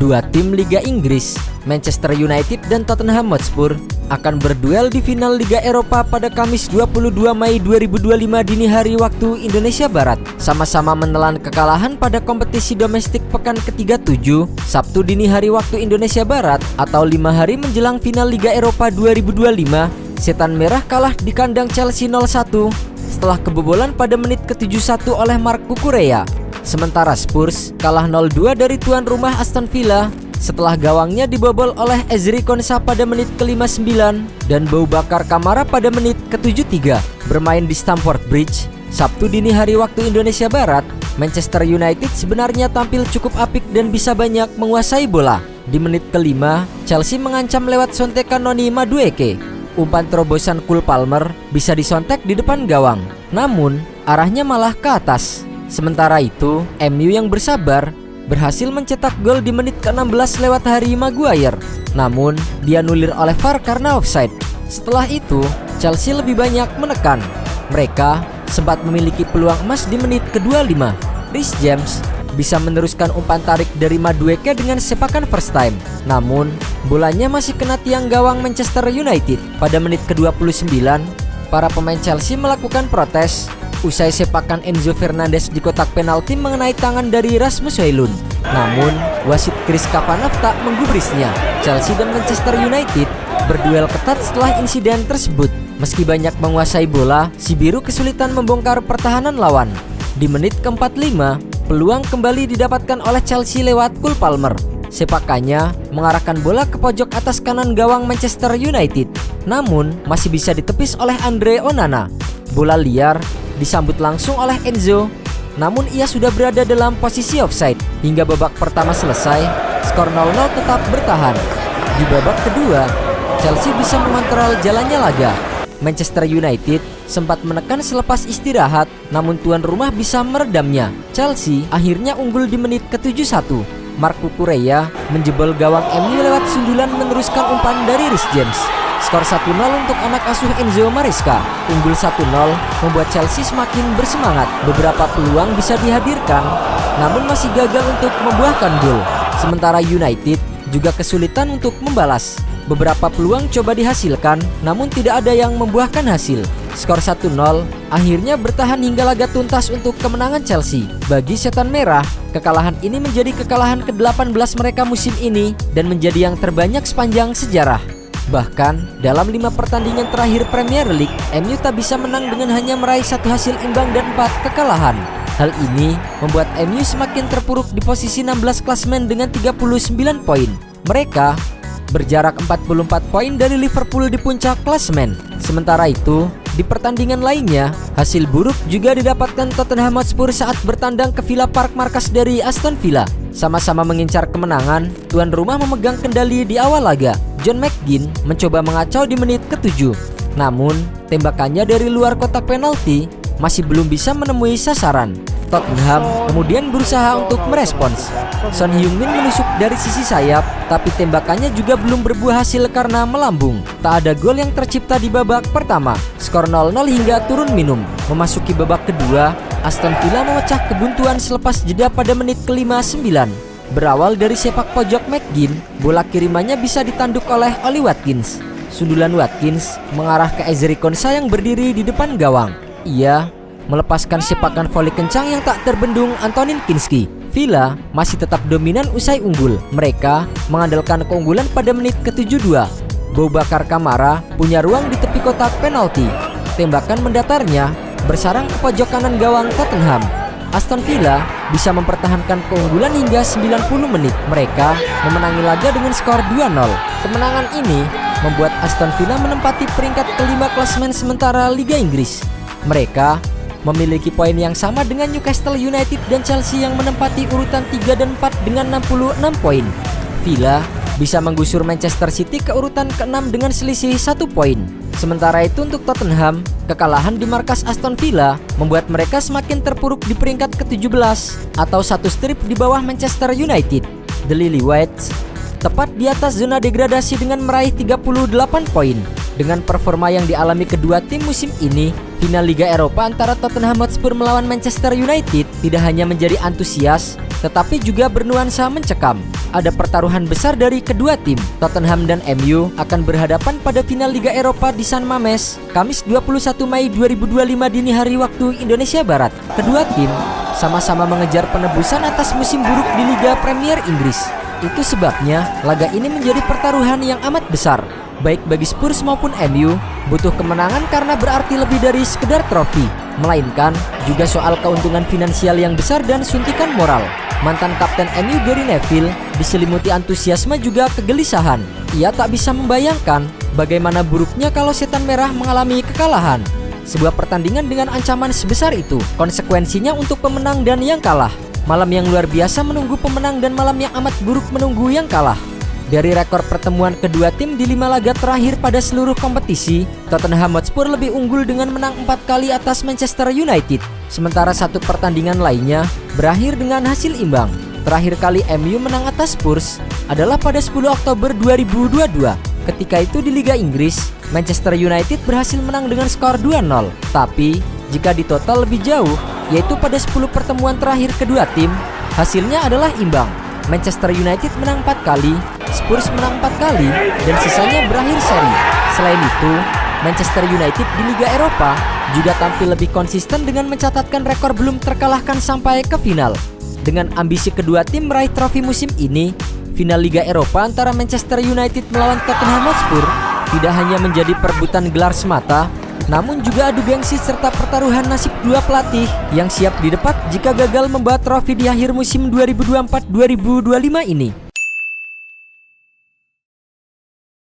Dua tim Liga Inggris, Manchester United dan Tottenham Hotspur, akan berduel di final Liga Eropa pada Kamis 22 Mei 2025 dini hari waktu Indonesia Barat. Sama-sama menelan kekalahan pada kompetisi domestik pekan ke-37, Sabtu dini hari waktu Indonesia Barat atau 5 hari menjelang final Liga Eropa 2025, Setan Merah kalah di kandang Chelsea 0-1 setelah kebobolan pada menit ke-71 oleh Marc Cucurella. Sementara Spurs kalah 0-2 dari tuan rumah Aston Villa setelah gawangnya dibobol oleh Ezri Konsa pada menit ke-59 dan Boubacar Kamara pada menit ke-73. Bermain di Stamford Bridge, Sabtu dini hari waktu Indonesia Barat, Manchester United sebenarnya tampil cukup apik dan bisa banyak menguasai bola. Di menit ke-5, Chelsea mengancam lewat sontekan Noni Madueke. Umpan terobosan Cole Palmer bisa disontek di depan gawang, namun arahnya malah ke atas. Sementara itu, MU yang bersabar berhasil mencetak gol di menit ke-16 lewat Harry Maguire. Namun, dianulir oleh VAR karena offside. Setelah itu, Chelsea lebih banyak menekan. Mereka sempat memiliki peluang emas di menit ke-25. Reece James bisa meneruskan umpan tarik dari Madueke dengan sepakan first time. Namun, bolanya masih kena tiang gawang Manchester United. Pada menit ke-29, para pemain Chelsea melakukan protes usai sepakan Enzo Fernandez di kotak penalti mengenai tangan dari Rasmus Højlund. Namun, wasit Chris Kavanagh tak menggubrisnya. Chelsea dan Manchester United berduel ketat setelah insiden tersebut. Meski banyak menguasai bola, si biru kesulitan membongkar pertahanan lawan. Di menit ke-45, peluang kembali didapatkan oleh Chelsea lewat Cole Palmer. Sepakannya mengarahkan bola ke pojok atas kanan gawang Manchester United. Namun, masih bisa ditepis oleh Andre Onana. Bola liar disambut langsung oleh Enzo, namun ia sudah berada dalam posisi offside. Hingga babak pertama selesai, skor 0-0 tetap bertahan. Di babak kedua, Chelsea bisa mengontrol jalannya laga. Manchester United sempat menekan selepas istirahat, namun tuan rumah bisa meredamnya. Chelsea akhirnya unggul di menit ke-71. Marc Cucurella menjebol gawang MU lewat sundulan meneruskan umpan dari Reece James. Skor 1-0 untuk anak asuh Enzo Maresca. Unggul 1-0 membuat Chelsea semakin bersemangat. Beberapa peluang bisa dihadirkan, namun masih gagal untuk membuahkan gol. Sementara United juga kesulitan untuk membalas. Beberapa peluang coba dihasilkan, namun tidak ada yang membuahkan hasil. Skor 1-0 akhirnya bertahan hingga laga tuntas untuk kemenangan Chelsea. Bagi Setan Merah, kekalahan ini menjadi kekalahan ke-18 mereka musim ini dan menjadi yang terbanyak sepanjang sejarah. Bahkan, dalam 5 pertandingan terakhir Premier League, MU tak bisa menang dengan hanya meraih 1 hasil imbang dan 4 kekalahan. Hal ini membuat MU semakin terpuruk di posisi 16 klasemen dengan 39 poin. Mereka berjarak 44 poin dari Liverpool di puncak klasemen. Sementara itu, di pertandingan lainnya, hasil buruk juga didapatkan Tottenham Hotspur saat bertandang ke Villa Park markas dari Aston Villa. Sama-sama mengincar kemenangan, tuan rumah memegang kendali di awal laga. John McGinn mencoba mengacau di menit ke-7. Namun, tembakannya dari luar kotak penalti masih belum bisa menemui sasaran. Tottenham kemudian berusaha untuk merespons. Son Heung-min menusuk dari sisi sayap, tapi tembakannya juga belum berbuah hasil karena melambung. Tak ada gol yang tercipta di babak pertama. Skor 0-0 hingga turun minum. Memasuki babak kedua, Aston Villa memecah kebuntuan selepas jeda pada menit ke-59. Berawal dari sepak pojok McGinn, bola kirimannya bisa ditanduk oleh Oli Watkins. Sundulan Watkins mengarah ke Ezri Konsa yang berdiri di depan gawang. Ia melepaskan sepakan voli kencang yang tak terbendung Antonin Kinski. Villa masih tetap dominan usai unggul. Mereka mengandalkan keunggulan pada menit ke-72. Boubacar Kamara punya ruang di tepi kotak penalti. Tembakan mendatarnya bersarang ke pojok kanan gawang Tottenham. Aston Villa bisa mempertahankan keunggulan hingga 90 menit. Mereka memenangi laga dengan skor 2-0. Kemenangan ini membuat Aston Villa menempati peringkat kelima klasemen sementara Liga Inggris. Mereka memiliki poin yang sama dengan Newcastle United dan Chelsea yang menempati urutan 3 dan 4 dengan 66 poin. Villa bisa menggusur Manchester City ke urutan ke-6 dengan selisih 1 poin. Sementara itu untuk Tottenham, kekalahan di markas Aston Villa membuat mereka semakin terpuruk di peringkat ke-17 atau 1 strip di bawah Manchester United. The Lily-Whites tepat di atas zona degradasi dengan meraih 38 poin. Dengan performa yang dialami kedua tim musim ini, final Liga Eropa antara Tottenham Hotspur melawan Manchester United tidak hanya menjadi antusias, tetapi juga bernuansa mencekam. Ada pertaruhan besar dari kedua tim. Tottenham dan MU akan berhadapan pada final Liga Eropa di San Mamés, Kamis 21 Mei 2025 dini hari waktu Indonesia Barat. Kedua tim sama-sama mengejar penebusan atas musim buruk di Liga Premier Inggris. Itu sebabnya laga ini menjadi pertaruhan yang amat besar. Baik bagi Spurs maupun MU butuh kemenangan karena berarti lebih dari sekedar trofi, melainkan juga soal keuntungan finansial yang besar dan suntikan moral. Mantan kapten MU Gary Neville diselimuti antusiasme juga kegelisahan. Ia tak bisa membayangkan bagaimana buruknya kalau setan merah mengalami kekalahan. Sebuah pertandingan dengan ancaman sebesar itu, konsekuensinya untuk pemenang dan yang kalah. Malam yang luar biasa menunggu pemenang dan malam yang amat buruk menunggu yang kalah. Dari rekor pertemuan kedua tim di 5 laga terakhir pada seluruh kompetisi, Tottenham Hotspur lebih unggul dengan menang 4 kali atas Manchester United. Sementara satu pertandingan lainnya berakhir dengan hasil imbang. Terakhir kali MU menang atas Spurs adalah pada 10 Oktober 2022. Ketika itu di Liga Inggris, Manchester United berhasil menang dengan skor 2-0. Tapi, jika ditotal lebih jauh, yaitu pada 10 pertemuan terakhir kedua tim, hasilnya adalah imbang. Manchester United menang 4 kali, Spurs menang 4 kali, dan sisanya berakhir seri. Selain itu, Manchester United di Liga Eropa juga tampil lebih konsisten dengan mencatatkan rekor belum terkalahkan sampai ke final. Dengan ambisi kedua tim meraih trofi musim ini, final Liga Eropa antara Manchester United melawan Tottenham Hotspur tidak hanya menjadi perebutan gelar semata, namun juga adu gengsi serta pertaruhan nasib dua pelatih yang siap didepak jika gagal membawa trofi di akhir musim 2024-2025 ini.